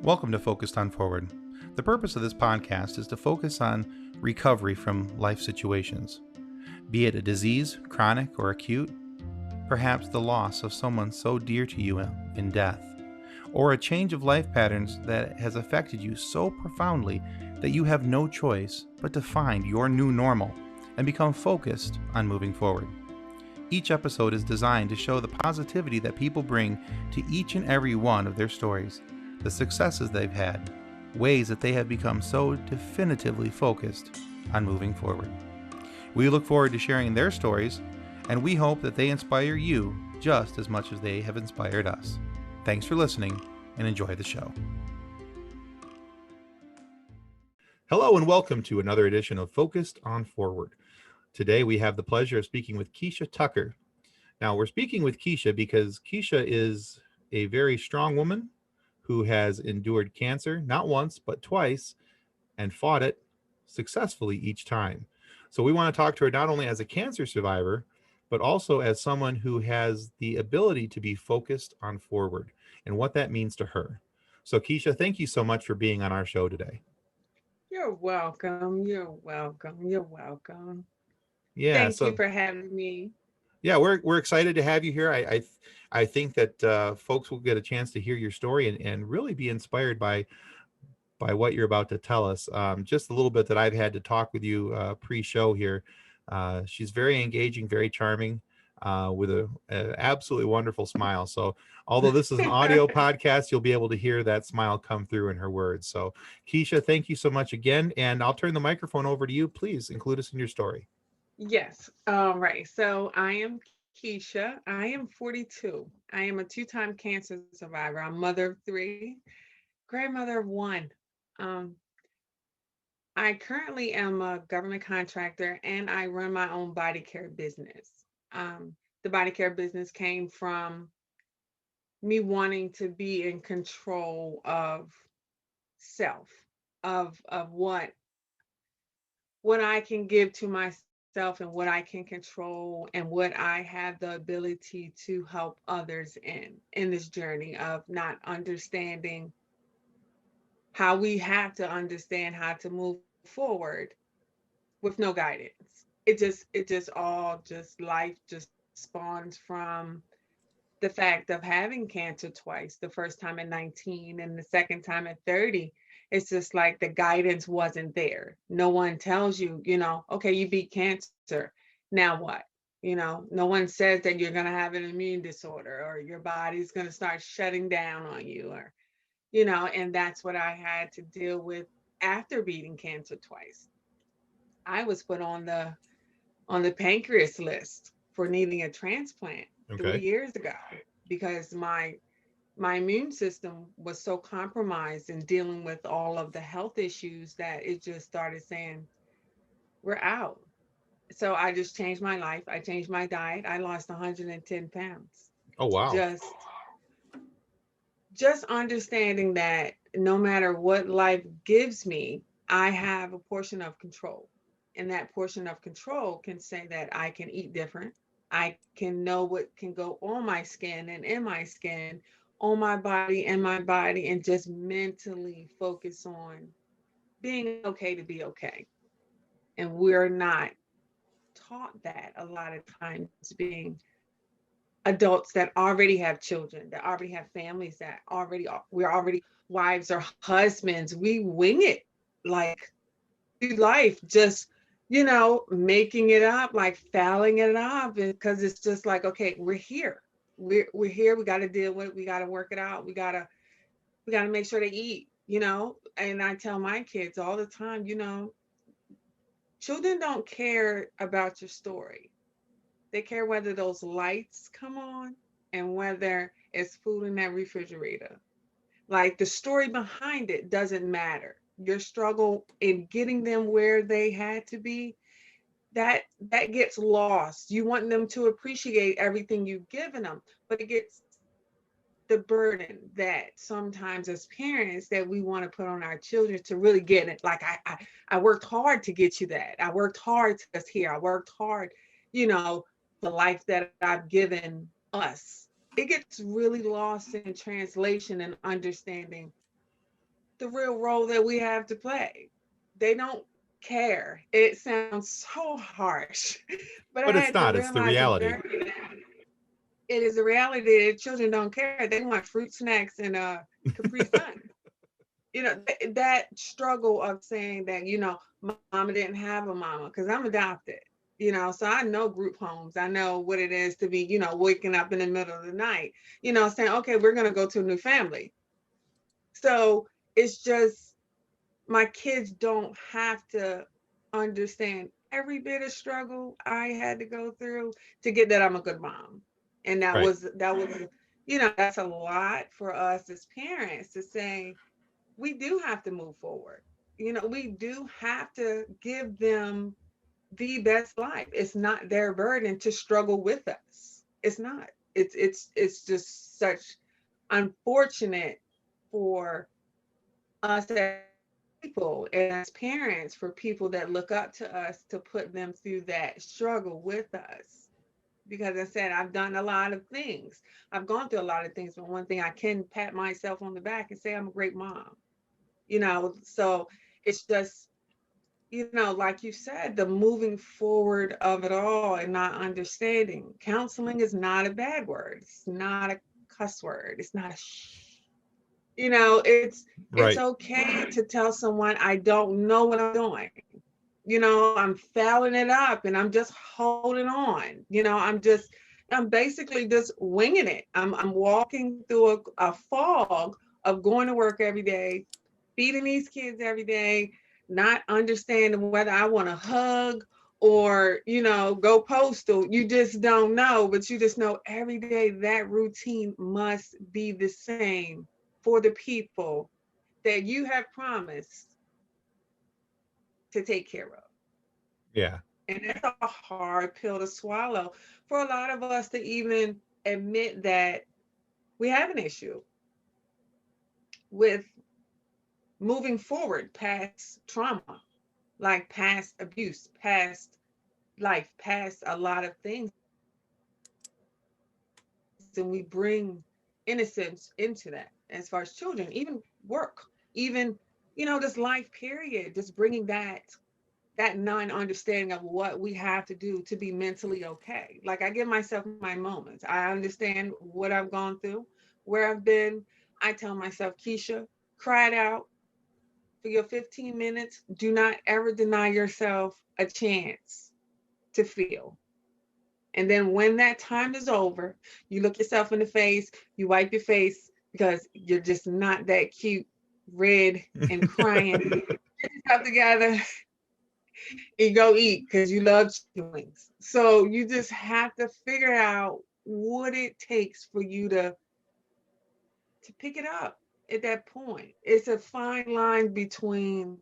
Welcome to Focused on Forward. The purpose of this podcast is to focus on recovery from life situations, be it a disease, chronic or acute, perhaps the loss of someone so dear to you in death, or a change of life patterns that has affected you so profoundly that you have no choice but to find your new normal and become focused on moving forward. Each episode is designed to show the positivity that people bring to each and every one of their stories, the successes they've had, ways that they have become so definitively focused on moving forward. We look forward to sharing their stories, and we hope that they inspire you just as much as they have inspired us. Thanks for listening, and enjoy the show. Hello, and welcome to another edition of Focused on Forward. Today, we have the pleasure of speaking with Keisha Tucker. Now, we're speaking with Keisha because Keisha is a very strong woman who has endured cancer, not once, but twice, and fought it successfully each time. So we want to talk to her not only as a cancer survivor, but also as someone who has the ability to be focused on forward and what that means to her. So Keisha, thank you so much for being on our show today. You're welcome. You're welcome. You're welcome. Yeah, Thank you so for having me. yeah, we're excited to have you here. I think that folks will get a chance to hear your story and really be inspired by what you're about to tell us. Just a little bit that I've had to talk with you pre-show here. She's very engaging, very charming, with a absolutely wonderful smile. So although this is an audio podcast, you'll be able to hear that smile come through in her words. So Keisha, thank you so much again. And I'll turn the microphone over to you. Please include us in your story. Yes. All right. So I am Keisha. I am 42. I am a two-time cancer survivor. I'm mother of three, grandmother of one. Um, I currently am a government contractor and I run my own body care business. The body care business came from me wanting to be in control of self, of what I can give to myself and what I can control and what I have the ability to help others in this journey of not understanding how we have to understand how to move forward with no guidance. It just all just life just spawns from the fact of having cancer twice, the first time at 19 and the second time at 30. It's just like the guidance wasn't there. No one tells you, okay, you beat cancer. Now what? No one says that you're going to have an immune disorder or your body's going to start shutting down on you or, and that's what I had to deal with after beating cancer twice. I was put on the pancreas list for needing a transplant three Okay. years ago because my immune system was so compromised in dealing with all of the health issues that it just started saying we're out. So I just changed my life. I changed my diet. I lost 110 pounds. Oh, wow. Just just understanding that no matter what life gives me, I have a portion of control, and that portion of control can say that I can eat different. I can know what can go on my skin and in my skin, on my body, and just mentally focus on being okay to be okay. And we're not taught that a lot of times, being adults that already have children, that already have families, that we're already wives or husbands. We wing it like through life, just making it up, like fouling it up, because it's just like, okay, we're here. We're here. We got to deal with it. We got to work it out. We got to make sure they eat. And I tell my kids all the time, children don't care about your story. They care whether those lights come on and whether it's food in that refrigerator. Like the story behind it doesn't matter. Your struggle in getting them where they had to be, that gets lost. You want them to appreciate everything you've given them, but it gets the burden that sometimes as parents that we want to put on our children to really get it. Like I worked hard to get you that. I worked hard to us here. I worked hard, the life that I've given us. It gets really lost in translation and understanding the real role that we have to play. They don't care. It sounds so harsh, but I But it's had to not. It's the realize the reality. journey that it is a reality that children don't care. They want fruit snacks and Capri Sun. That struggle of saying that, mama didn't have a mama because I'm adopted. So I know group homes. I know what it is to be, waking up in the middle of the night, saying, okay, we're going to go to a new family. So it's just my kids don't have to understand every bit of struggle I had to go through to get that I'm a good mom. And Right. that was that's a lot for us as parents to say we do have to move forward. We do have to give them the best life. It's not their burden to struggle with us. It's not. It's just such unfortunate for us as people and as parents, for people that look up to us, to put them through that struggle with us. Because I said, I've done a lot of things. I've gone through a lot of things, but one thing I can pat myself on the back and say I'm a great mom. So it's just, like you said, the moving forward of it all and not understanding. Counseling is not a bad word. It's not a cuss word. It's not a it's Right. okay to tell someone I don't know what I'm doing. I'm fouling it up and I'm just holding on. I'm basically just winging it. I'm walking through a fog of going to work every day, feeding these kids every day, not understanding whether I want to hug or, go postal. You just don't know, but you just know every day that routine must be the same for the people that you have promised to take care of. Yeah. And that's a hard pill to swallow for a lot of us to even admit that we have an issue with moving forward past trauma, like past abuse, past life, past a lot of things. And we bring innocence into that as far as children, even work, even, this life period, just bringing that non-understanding of what we have to do to be mentally okay. Like I give myself my moments. I understand what I've gone through, where I've been. I tell myself, Keisha, cry it out for your 15 minutes. Do not ever deny yourself a chance to feel. And then when that time is over, you look yourself in the face, you wipe your face because you're just not that cute, red and crying. Get yourself together and go eat because you love chicken wings. So you just have to figure out what it takes for you to pick it up at that point. It's a fine line between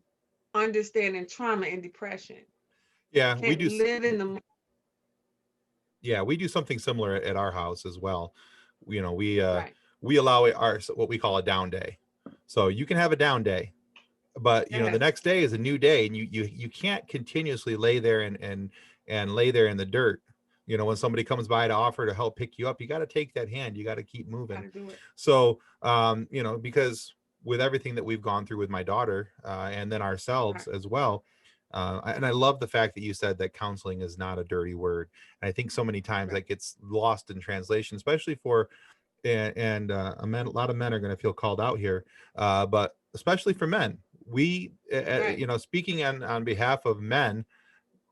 understanding trauma and depression. Yeah, we Can't do. live in the Yeah, we do something similar at our house as well. You know, right. we allow our what we call a down day. So you can have a down day, but the Yes, next day is a new day, and you can't continuously lay there and lay there in the dirt. When somebody comes by to offer to help pick you up, you got to take that hand. You got to keep moving. gotta do it. So because with everything that we've gone through with my daughter, and then ourselves Right, as well. And I love the fact that you said that counseling is not a dirty word. And I think so many times right, that gets lost in translation, especially for a lot of men are going to feel called out here, but especially for men. We, right. speaking on behalf of men,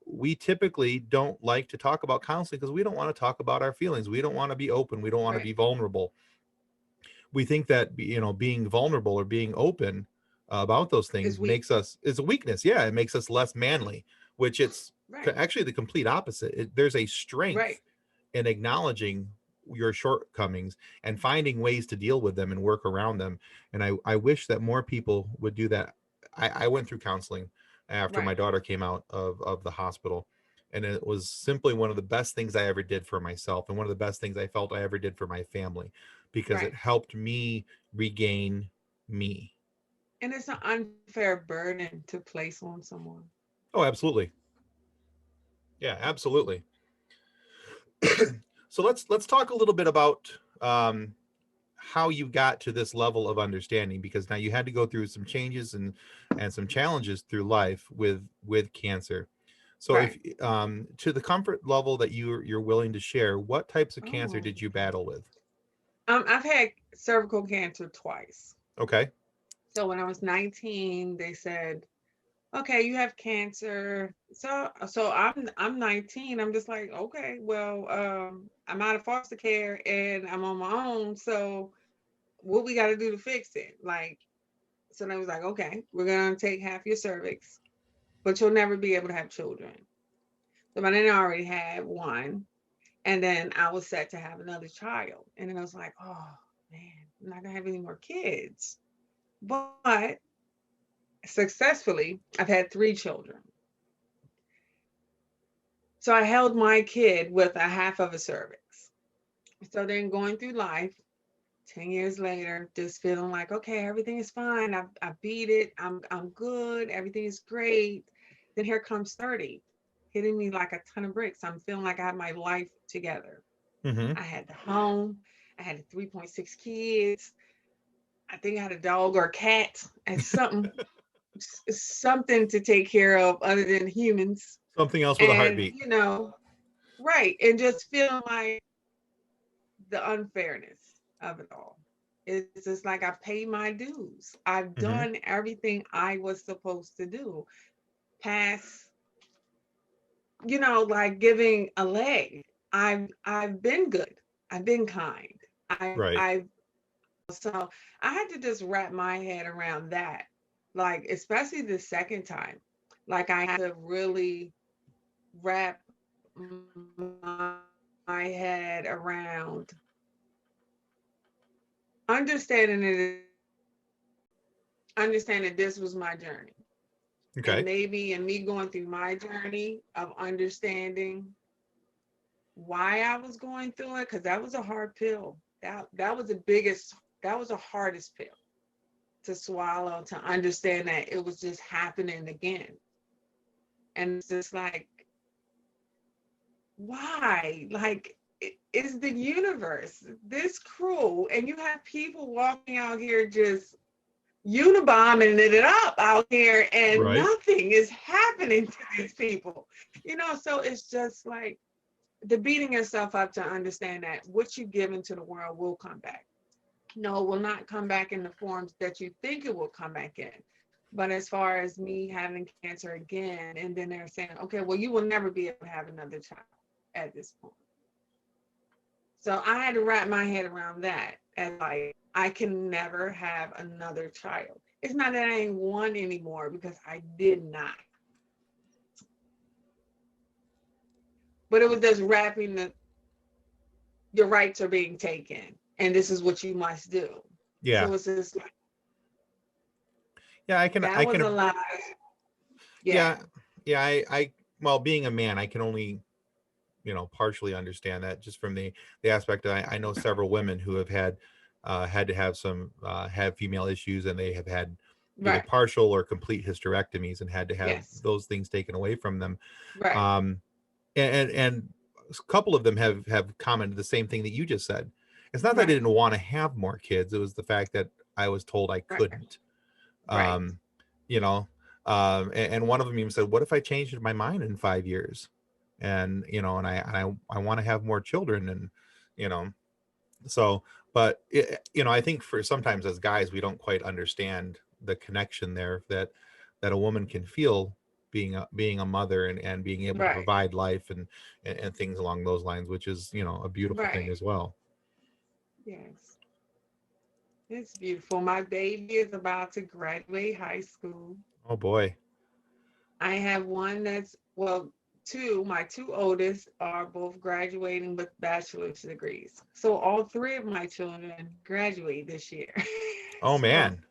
we typically don't like to talk about counseling because we don't want to talk about our feelings. We don't want to be open. We don't want to Right. be vulnerable. We think that being vulnerable or being open about those Is things weak. makes us is a weakness. Yeah, it makes us less manly, which it's Right, actually the complete opposite. There's a right, strength in acknowledging your shortcomings and finding ways to deal with them and work around them. And I wish that more people would do that. I went through counseling after my right, daughter came out of the hospital, and it was simply one of the best things I ever did for myself, and one of the best things I felt I ever did for my family, because it right. helped me regain me. And it's an unfair burden to place on someone. Oh, absolutely. Yeah, absolutely. So let's talk a little bit about how you got to this level of understanding, because now you had to go through some changes and some challenges through life with cancer. So if Right. to the comfort level that you're willing to share, what types of cancer Oh. did you battle with? I've had cervical cancer twice. Okay. So when I was 19, they said, "Okay, you have cancer." So I'm 19. I'm just like, "Okay, well, I'm out of foster care and I'm on my own. So what we got to do to fix it?" Like, so they was like, "Okay, we're gonna take half your cervix, but you'll never be able to have children." So by then I already had one, and then I was set to have another child, and then I was like, "Oh man, I'm not gonna have any more kids." But successfully, I've had three children. So I held my kid with a half of a cervix. So then going through life, 10 years later, just feeling like, okay, everything is fine. I beat it. I'm good. Everything is great. Then here comes 30, hitting me like a ton of bricks. I'm feeling like I have my life together. Mm-hmm. I had the home. I had 3.6 kids. I think I had a dog or a cat and something to take care of other than humans. Something else with a And, heartbeat. right. And just feeling like the unfairness of it all. It's just like I paid my dues. I've Mm-hmm. done everything I was supposed to do. Past, like giving a leg. I've been good. I've been kind. Right. I've so I had to just wrap my head around that. Like, especially the second time. Like I had to really wrap my head around understanding it, understanding this was my journey. And Okay. maybe in me going through my journey of understanding why I was going through it, because that was a hard pill. That was that was the hardest pill to swallow, to understand that it was just happening again. And it's just like, why? Like, is the universe this cruel? And you have people walking out here just unibombing it up out here, and Right. nothing is happening to these people. So it's just like the beating yourself up to understand that what you give into the world will come back. No, it will not come back in the forms that you think it will come back in. But as far as me having cancer again, and then they're saying, okay, well, you will never be able to have another child at this point. So I had to wrap my head around that, as like, I can never have another child. It's not that I ain't one anymore, because I did not. But it was just wrapping your rights are being taken, and this is what you must do. Yeah. So it's just like, Yeah. I can. that I was can. a lot. Yeah. Yeah. Yeah. Well, being a man, I can only partially understand that, just from the aspect that I know several women who have had to have some have female issues, and they have had either Right. partial or complete hysterectomies and had to have Yes. those things taken away from them. Right. um and a couple of them have commented the same thing that you just said. It's not that I Right. didn't want to have more kids, it was the fact that I was told I Right. couldn't. Right. um you know and one of them even said, what if I changed my mind in 5 years, and I want to have more children, and you know so, but I think for sometimes as guys, we don't quite understand the connection there that a woman can feel, being a mother, and being able to Right. provide life, and things along those lines, which is a beautiful thing Right. as well. Yes. It's beautiful. My baby is about to graduate high school. Oh boy. I have one that's, well, two, my two oldest are both graduating with bachelor's degrees. So all three of my children graduate this year. Oh So, man,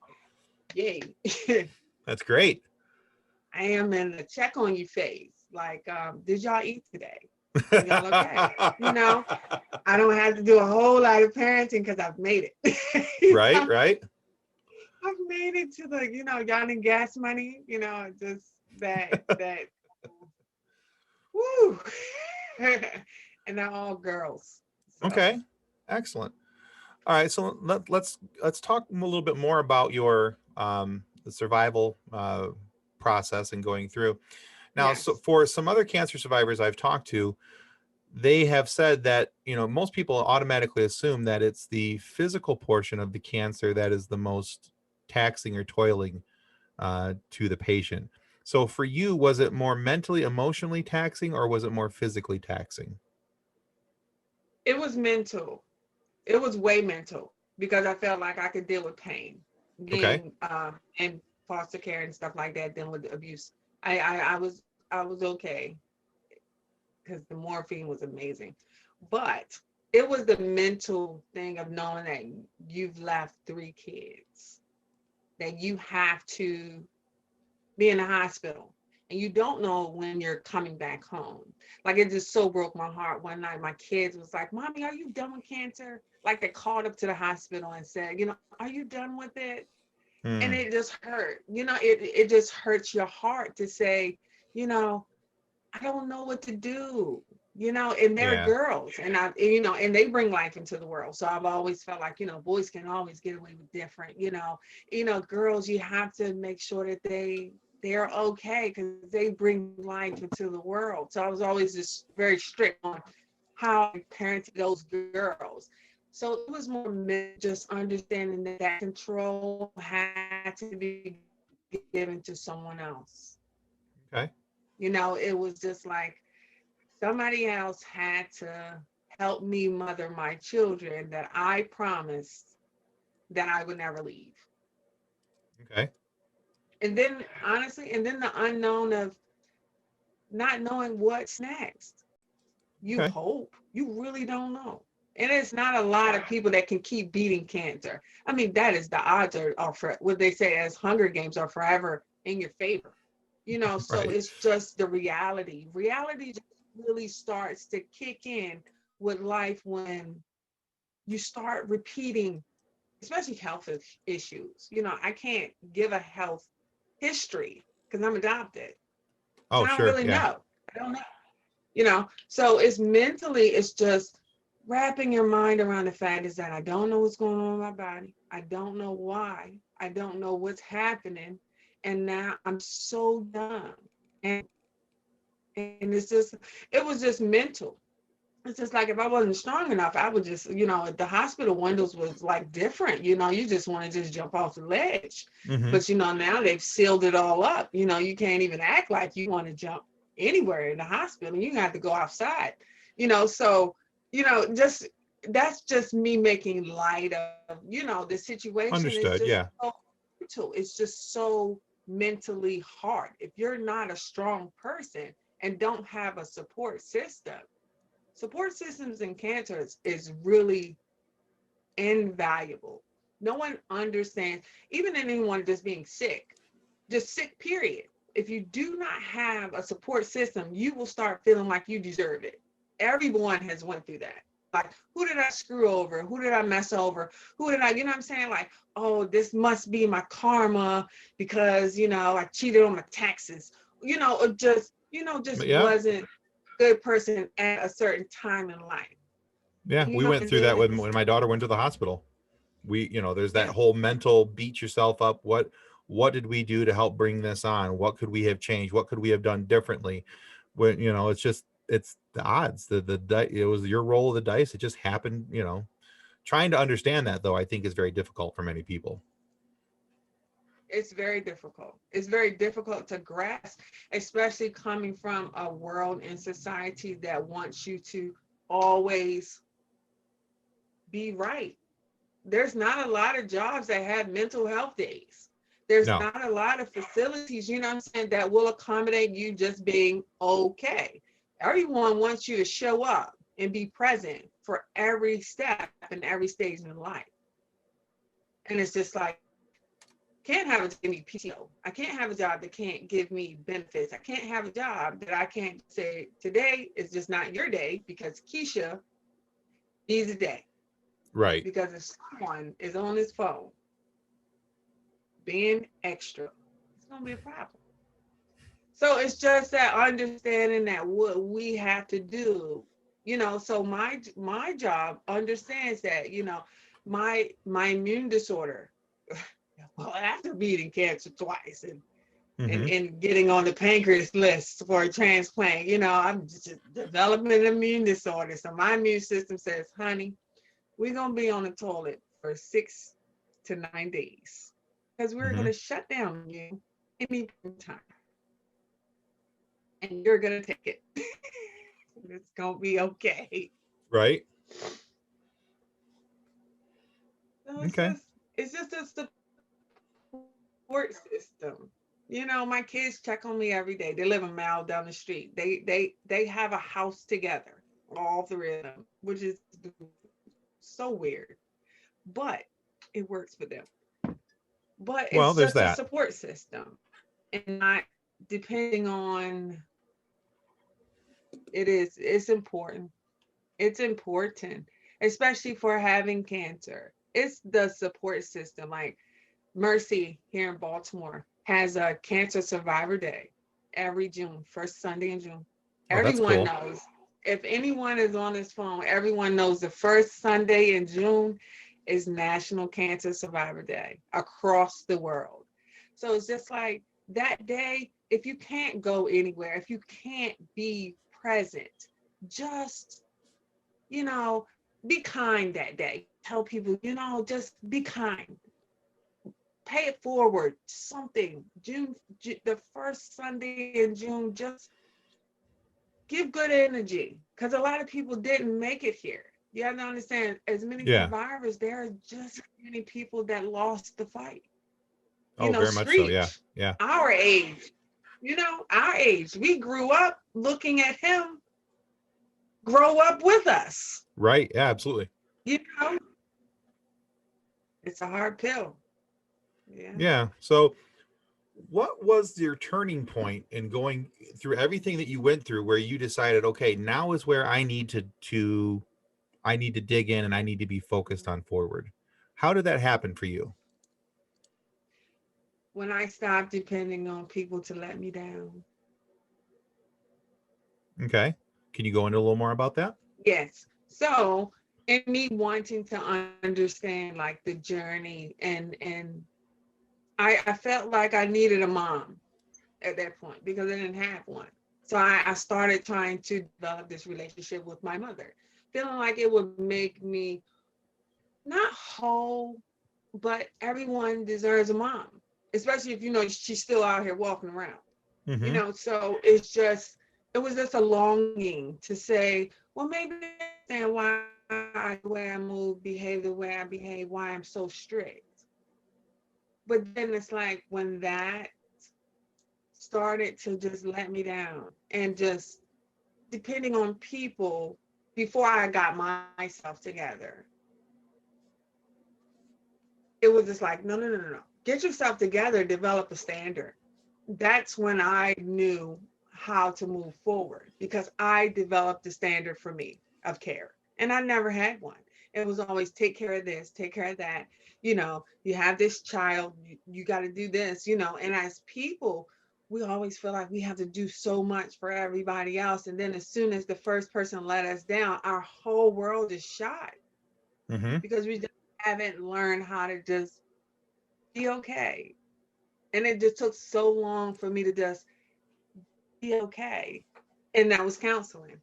yay. that's great. I am in the check on you phase. Like, did y'all eat today? Are y'all okay? I don't have to do a whole lot of parenting because I've made it. Right, right. I've made it to the, y'all need gas money, just that, woo. And they're all girls. So, Okay, excellent. All right, so let's talk a little bit more about your the survival process and going through. Now, so Yes. for some other cancer survivors I've talked to, they have said that, most people automatically assume that it's the physical portion of the cancer that is the most taxing or toiling to the patient. So for you, was it more mentally, emotionally taxing, or was it more physically taxing? It was mental. It was way mental because I felt like I could deal with pain, Okay. being in foster care and stuff like that, dealing with abuse. I was okay because the morphine was amazing, but it was the mental thing of knowing that you've left 3 kids, that you have to be in the hospital and you don't know when you're coming back home. Like it just so broke my heart one night. My kids was like, "Mommy, are you done with cancer?" Like they called up to the hospital and said, "Are you done with it?" And Hmm. it just hurt. It just hurts your heart to say, you know, I don't know what to do. And they're Yeah. girls, and they bring life into the world. So I've always felt like, boys can always get away with different. Girls, you have to make sure that they're okay because they bring life into the world. So I was always just very strict on how I parented those girls. So it was more just understanding that control had to be given to someone else. Okay. It was just like somebody else had to help me mother my children that I promised that I would never leave. Okay. And then honestly, and then the unknown of not knowing what's next. You Okay. hope. You really don't know. And it's not a lot of people that can keep beating cancer. I mean, that is the odds are for what they say as Hunger Games are forever in your favor. So Right. it's just the reality. Reality just really starts to kick in with life when you start repeating, especially health issues. I can't give a health history because I'm adopted. So Oh, I don't sure. really Yeah. know. I don't know. So it's mentally, it's just wrapping your mind around the fact is that I don't know what's going on in my body. I don't know why. I don't know what's happening. And now I'm so young. And and it was just mental. It's just like if I wasn't strong enough, I would just, the hospital windows was like different, you just want to just jump off the ledge. Hmm. But now they've sealed it all up. You can't even act like you want to jump anywhere in the hospital. You have to go outside, so, just that's just me making light of, the situation is Understood. just Yeah. so mental. It's just so mentally hard. If you're not a strong person and don't have a support systems in cancer is really invaluable. No one understands, even anyone just being sick, just sick, period. If you do not have a support system, you will start feeling like you deserve it. Everyone has went through that. Like, who did I screw over? Who did I mess over? Who did I, what I'm saying? Like, oh, this must be my karma because, I cheated on my taxes, or just Yeah. wasn't good person at a certain time in life. Yeah. We went And through then that when my daughter went to the hospital. There's that yeah, whole mental beat yourself up. What did we do to help bring this on? What could we have changed? What could we have done differently? When, it's the odds, it was your roll of the dice. It just happened. Trying to understand that, though, I think is very difficult for many people. it's very difficult. It's very difficult to grasp, especially coming from a world and society that wants you to always be right. There's not a lot of jobs that have mental health days. There's No. not a lot of facilities, what I'm saying, that will accommodate you just being okay. Everyone wants you to show up and be present for every step and every stage in life. And it's just like, can't have a job that give me PTO. I can't have a job that can't give me benefits. I can't have a job that I can't say today is just not your day because Keisha needs a day. Right. Because if someone is on his phone being extra, it's gonna be a problem. So it's just that understanding that what we have to do, so my job understands that, my immune disorder, well, after beating cancer twice Mm-hmm. and getting on the pancreas list for a transplant, I'm just developing an immune disorder. So my immune system says, honey, we're going to be on the toilet for 6 to 9 days because we're Mm-hmm. going to shut down you any time and you're going to take it. It's going to be okay. Right. So Okay. it's just a support system. My kids check on me every day. They live a mile down the street. They have a house together, all three of them, which is so weird, but it works for them. But Well, it's there's just a that. support system, and not depending on it's important. It's important, especially for having cancer. It's the support system. Like Mercy here in Baltimore has a cancer survivor day every June, first Sunday in June. Oh, that's Everyone cool. knows. If anyone is on this phone, everyone knows the first Sunday in June is National Cancer Survivor Day across the world. So it's just like that day, if you can't go anywhere, if you can't be present, just, you know, be kind that day. Tell people, just be kind, pay it forward, something. The first Sunday in June, just give good energy because a lot of people didn't make it here. You have to understand, as many Yeah. survivors, there are just as many people that lost the fight. Oh, very much so. Yeah. Screech, Yeah. our age, our age, we grew up looking at him grow up with us. Right. Yeah, absolutely. You know, it's a hard pill. Yeah. Yeah. So what was your turning point in going through everything that you went through where you decided, okay, now is where I need to I need to dig in and I need to be focused on forward? How did that happen for you? When I stopped depending on people to let me down. Okay. Can you go into a little more about that? Yes. So, in me wanting to understand like the journey, and I felt like I needed a mom at that point because I didn't have one. So I started trying to develop this relationship with my mother, feeling like it would make me not whole, but everyone deserves a mom, especially if she's still out here walking around. Mm-hmm. So it was just a longing to say, well, maybe I understand why the way I move, behave the way I behave, why I'm so strict. But then it's like when that started to just let me down, and just depending on people before I got myself together, it was just like, no, no, no, no, no. Get yourself together, develop a standard. That's when I knew how to move forward because I developed a standard for me of care. And I never had one. It was always take care of this, take care of that. You have this child, you got to do this, and as people, we always feel like we have to do so much for everybody else. And then as soon as the first person let us down, our whole world is shot Mm-hmm. because we just haven't learned how to just be okay. And it just took so long for me to just be okay. And that was counseling.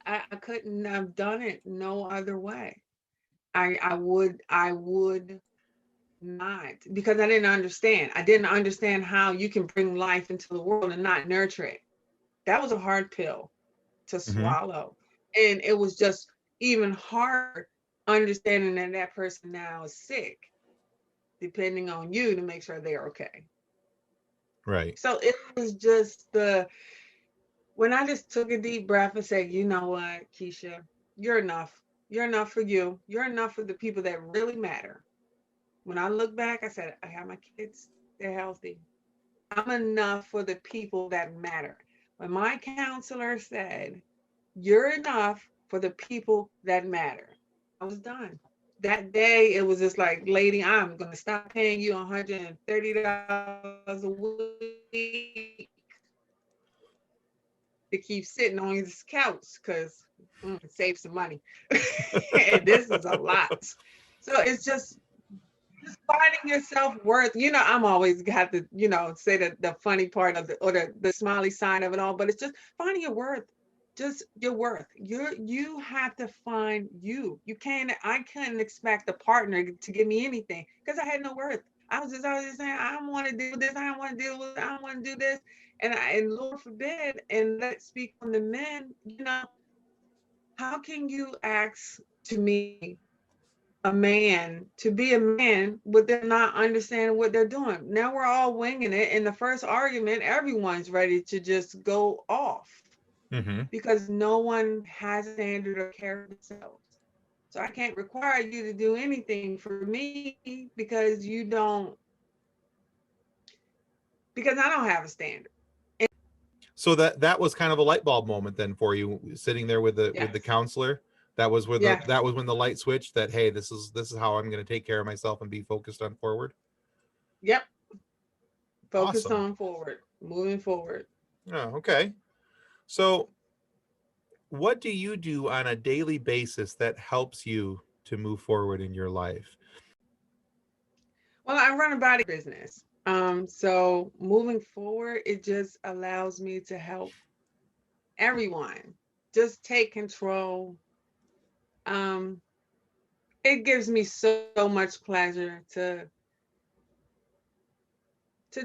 I couldn't have done it no other way. I would not, because I didn't understand. I didn't understand how you can bring life into the world and not nurture it. That was a hard pill to Mm-hmm. swallow. And it was just even harder understanding that that person now is sick, depending on you to make sure they're okay. Right. So it was just when I just took a deep breath and said, you know what, Keisha, you're enough. You're enough for you. You're enough for the people that really matter. When I look back, I said, I have my kids. They're healthy. I'm enough for the people that matter. When my counselor said, you're enough for the people that matter, I was done. That day, it was just like, lady, I'm going to stop paying you $130 a week to keep sitting on this couch because save some money. And this is a lot. So it's just finding your self-worth. I'm always have to, say the funny part of the smiley side of it all, but it's just finding your worth. Just your worth. You have to find you. I couldn't expect a partner to give me anything because I had no worth. I was just always saying, I don't want to do this, I don't want to deal with it, I don't want to do this. And Lord forbid, and let's speak on the men, how can you ask to me a man to be a man with them not understanding what they're doing? Now we're all winging it. In the first argument, everyone's ready to just go off Mm-hmm. because no one has a standard or care of themselves. So I can't require you to do anything for me because I don't have a standard. So that was kind of a light bulb moment then for you, sitting there with the Yes. counselor. That was where Yes. that was when the light switched, that hey, this is how I'm going to take care of myself and be focused on forward. Yep. Focus Awesome. on forward, moving forward. Oh, okay. So what do you do on a daily basis that helps you to move forward in your life? Well, I run a body business. So moving forward, it just allows me to help everyone just take control. Um, it gives me so much pleasure to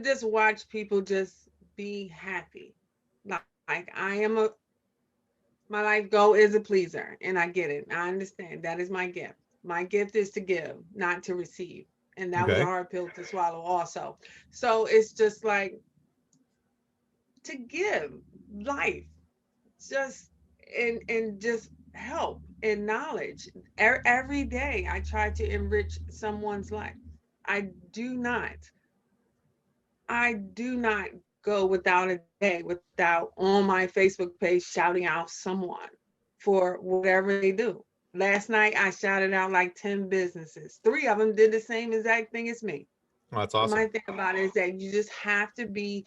just watch people just be happy. Like I am my life goal is a pleaser, and I get it. I understand that is my gift. My gift is to give, not to receive. And that was a Okay. hard pill to swallow also. So it's just like to give life, just and just help and knowledge. Every day I try to enrich someone's life. I do not, I do not go without a day without on my Facebook page shouting out someone for whatever they do. Last night I shouted out like 10 businesses. 3 of them did the same exact thing as me. Well, that's And my awesome. thing about it is that you just have to be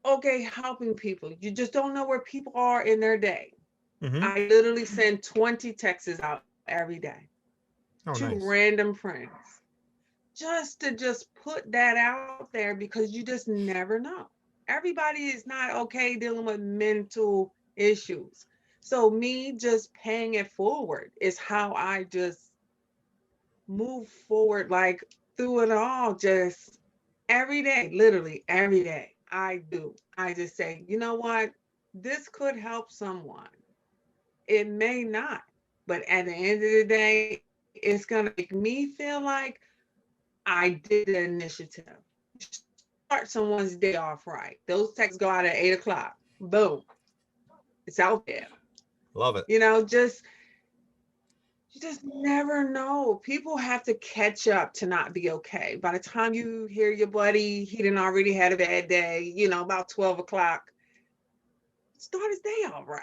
okay helping people. You just don't know where people are in their day. Mm-hmm. I literally send 20 texts out every day Oh, to nice. random friends just to just put that out there because you just never know. Everybody is not okay dealing with mental issues. So me just paying it forward is how I just move forward, like through it all, just every day, literally every day. I do. I just say, you know what? This could help someone. It may not, but at the end of the day, it's going to make me feel like I did the initiative. Start someone's day off right. Those texts go out at 8 o'clock. Boom. It's out there. Love it. Just you just never know. People have to catch up to not be okay. By the time you hear your buddy, he didn't already had a bad day, about 12 o'clock. Start his day all right.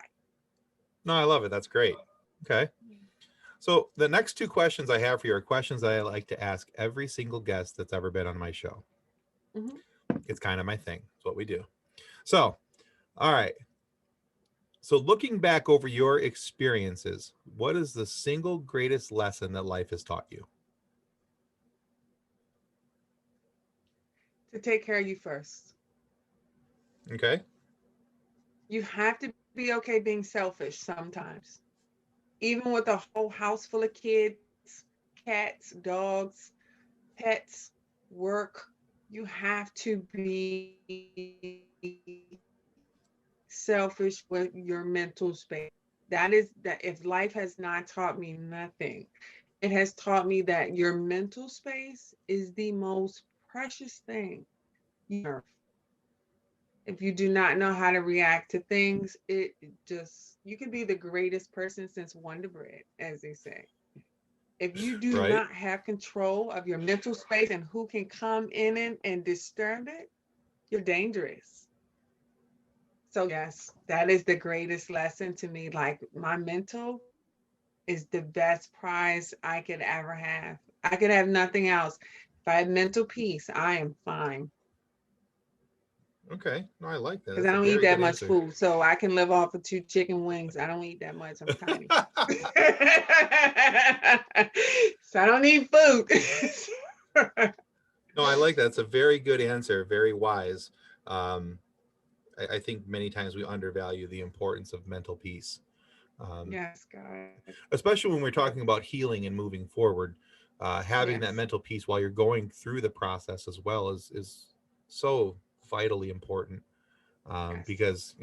No, I love it. That's great. Okay. So the next two questions I have for you are questions that I like to ask every single guest that's ever been on my show. Mm-hmm. It's kind of my thing. It's what we do. So, all right. So looking back over your experiences, what is the single greatest lesson that life has taught you? To take care of you first. Okay. You have to be okay being selfish sometimes. Even with a whole house full of kids, cats, dogs, pets, work, you have to be selfish with your mental space. That is that if life has not taught me nothing, it has taught me that your mental space is the most precious thing you have. If you do not know how to react to things, it just you can be the greatest person since Wonder Bread, as they say. If you do Right. not have control of your mental space and who can come in it and disturb it, you're dangerous. So yes, that is the greatest lesson to me. Like my mental is the best prize I could ever have. I could have nothing else. If I have mental peace, I am fine. Okay. No, I like that. Because I That's a don't eat very that good much answer. No, food. So I can live off of 2 chicken wings. I don't eat that much. I'm tiny. So I don't need food. I like that. It's a very good answer. Very wise. Um, I think many times we undervalue the importance of mental peace, um, Yes, God. especially when we're talking about healing and moving forward. Having that Yes. mental peace while you're going through the process as well is so vitally important, Yes. because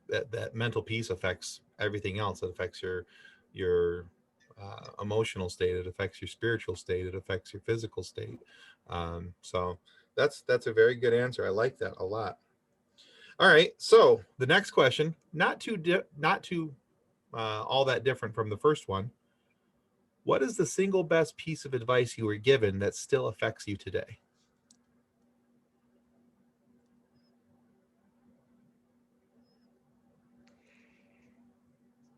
that mental peace affects everything else. It affects your emotional state. It affects your spiritual state. It affects your physical state. So that's a very good answer. I like that a lot. All right. So the next question, not too all that different from the first one. What is the single best piece of advice you were given that still affects you today?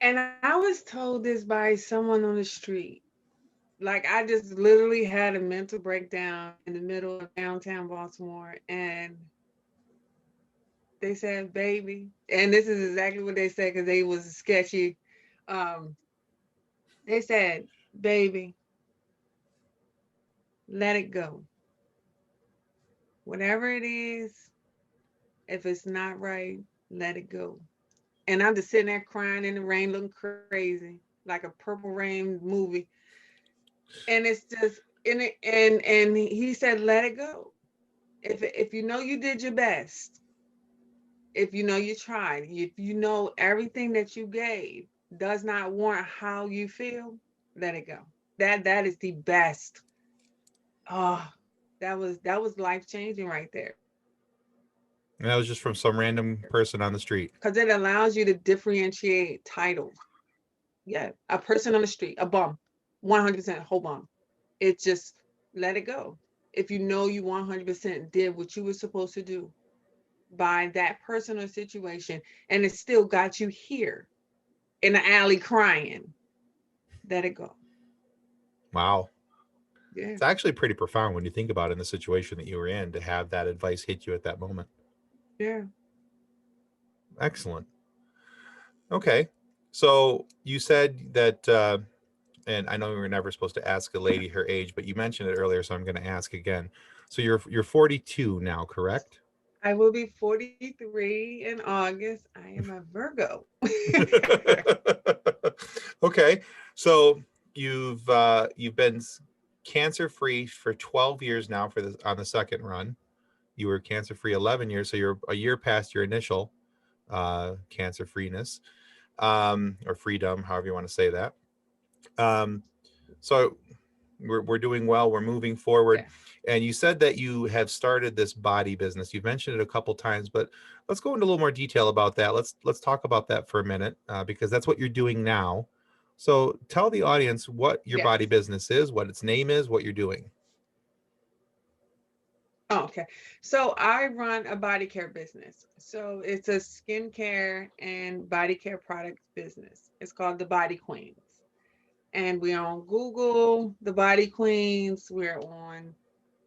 And I was told this by someone on the street. Like I just literally had a mental breakdown in the middle of downtown Baltimore, and they said, "Baby," and this is exactly what they said because they was sketchy. Um, they said, "Baby, let it go. Whatever it is, if it's not right, let it go." And I'm just sitting there crying in the rain, looking crazy, like a Purple Rain movie. And it's just in it, and he said, "Let it go. If you know you did your best, if you know you tried, if you know everything that you gave does not warrant how you feel, let it go." That is the best. Oh, that was life changing right there And that was just from some random person on the street. because it allows you to differentiate titles. Yeah, a person on the street, a bum, 100% whole bum. It just let it go. If you know you 100% did what you were supposed to do by that person or situation, and it still got you here in the alley crying, let it go. Wow. Yeah. It's actually pretty profound when you think about it in the situation that you were in to have that advice hit you at that moment. Yeah. Excellent. Okay. So you said that, and I know we were never supposed to ask a lady her age, but you mentioned it earlier, so I'm going to ask again. So you're 42 now, correct? I will be 43 in August. I am a Virgo. Okay. So you've been cancer free for 12 years now for this on the second run. You were cancer free 11 years, so you're a year past your initial cancer freeness, or freedom, however you want to say that. Um, so we're doing well. We're moving forward. Yeah. And you said that you have started this body business. You've mentioned it a couple times, but let's go into a little more detail about that. Let's talk about that for a minute, because that's what you're doing now. So tell the audience what your body Yes. business is, what its name is, what you're doing. Oh, okay. So I run a body care business. So it's a skincare and body care products business. It's called The Body Queens. And we're on Google, The Body Queens. We're on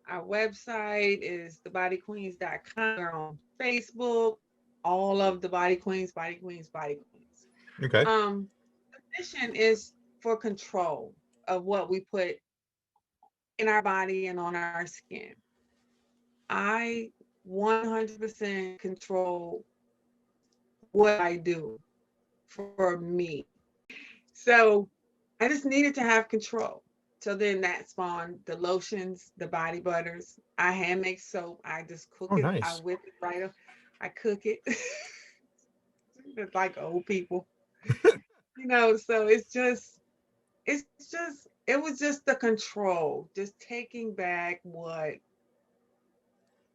our website is thebodyqueens.com. We're on Facebook, all of the Body Queens, Body Queens, Body Queens. Okay. The mission is for control of what we put in our body and on our skin. I 100% control what I do for me. So I just needed to have control. So then that spawned the lotions, the body butters. I hand make soap. I just cook Oh, it. I nice. whip it right up. I cook it. It's like old people, so it was just the control, just taking back what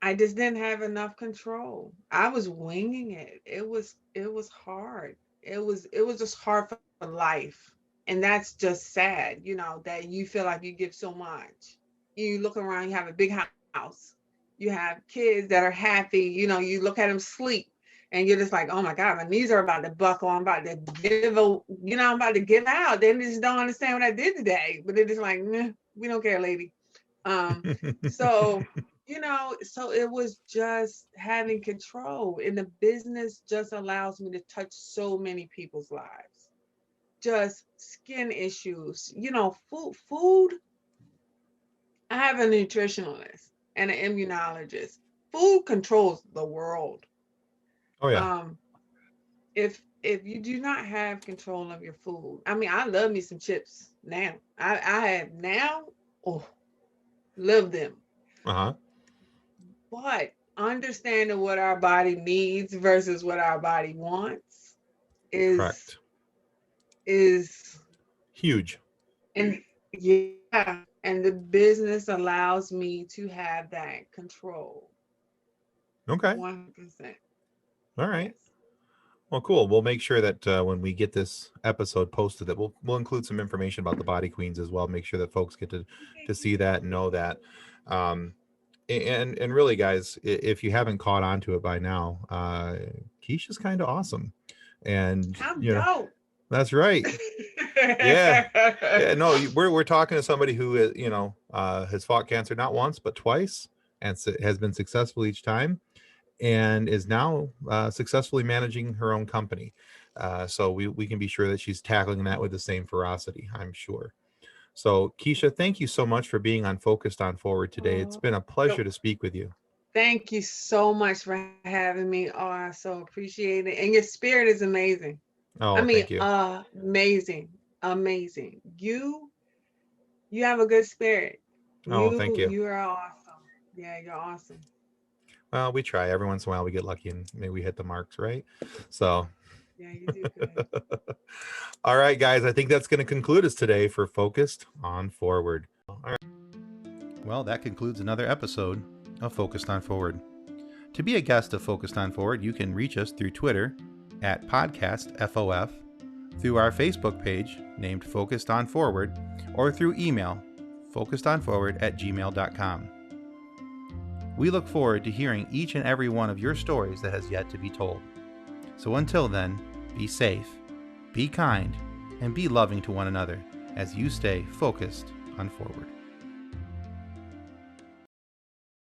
I just didn't have enough control. I was winging it. It was hard. It was just hard for life. And that's just sad, that you feel like you give so much. You look around, you have a big house. You have kids that are happy, you look at them sleep and you're just like, "Oh my God, my knees are about to buckle. I'm about to give out." They just don't understand what I did today. But they're just like, "Nah, we don't care, lady." So So it was just having control. And the business just allows me to touch so many people's lives. Just skin issues, food. I have a nutritionalist and an immunologist. Food controls the world. Oh yeah. Um, if you do not have control of your food, I mean, I love me some chips now. I have now, oh, love them. Uh-huh. But understanding what our body needs versus what our body wants is Correct. is Huge. and yeah, and the business allows me to have that control. Okay. 100%. All right. Yes. Well, cool. We'll make sure that when we get this episode posted, that we'll include some information about the Body Queens as well. Make sure that folks get to see that and know that. Um, and really, guys, if you haven't caught on to it by now, Keisha's kind of awesome, and I'm dope. that's right. Yeah, yeah. No, we're talking to somebody who has fought cancer not once but twice, and has been successful each time, and is now successfully managing her own company. So we can be sure that she's tackling that with the same ferocity, I'm sure. So, Keisha, thank you so much for being on Focused on Forward today. It's Oh, been a pleasure to speak with you. thank you so much for having me. Oh, I so appreciate it. And your spirit is amazing. I Oh, mean, thank you. amazing, amazing. You have a good spirit. Oh, You thank you. you are awesome. Yeah, you're awesome. Well, we try. Every once in a while we get lucky and maybe we hit the marks, right? So, Yeah, you do good. all right, guys, I think that's going to conclude us today for Focused on Forward. All right. Well, that concludes another episode of Focused on Forward. To be a guest of Focused on Forward, you can reach us through Twitter at podcastfof, through our Facebook page named Focused on Forward, or through email focusedonforward@gmail.com. We look forward to hearing each and every one of your stories that has yet to be told. So until then, be safe, be kind, and be loving to one another as you stay focused on forward.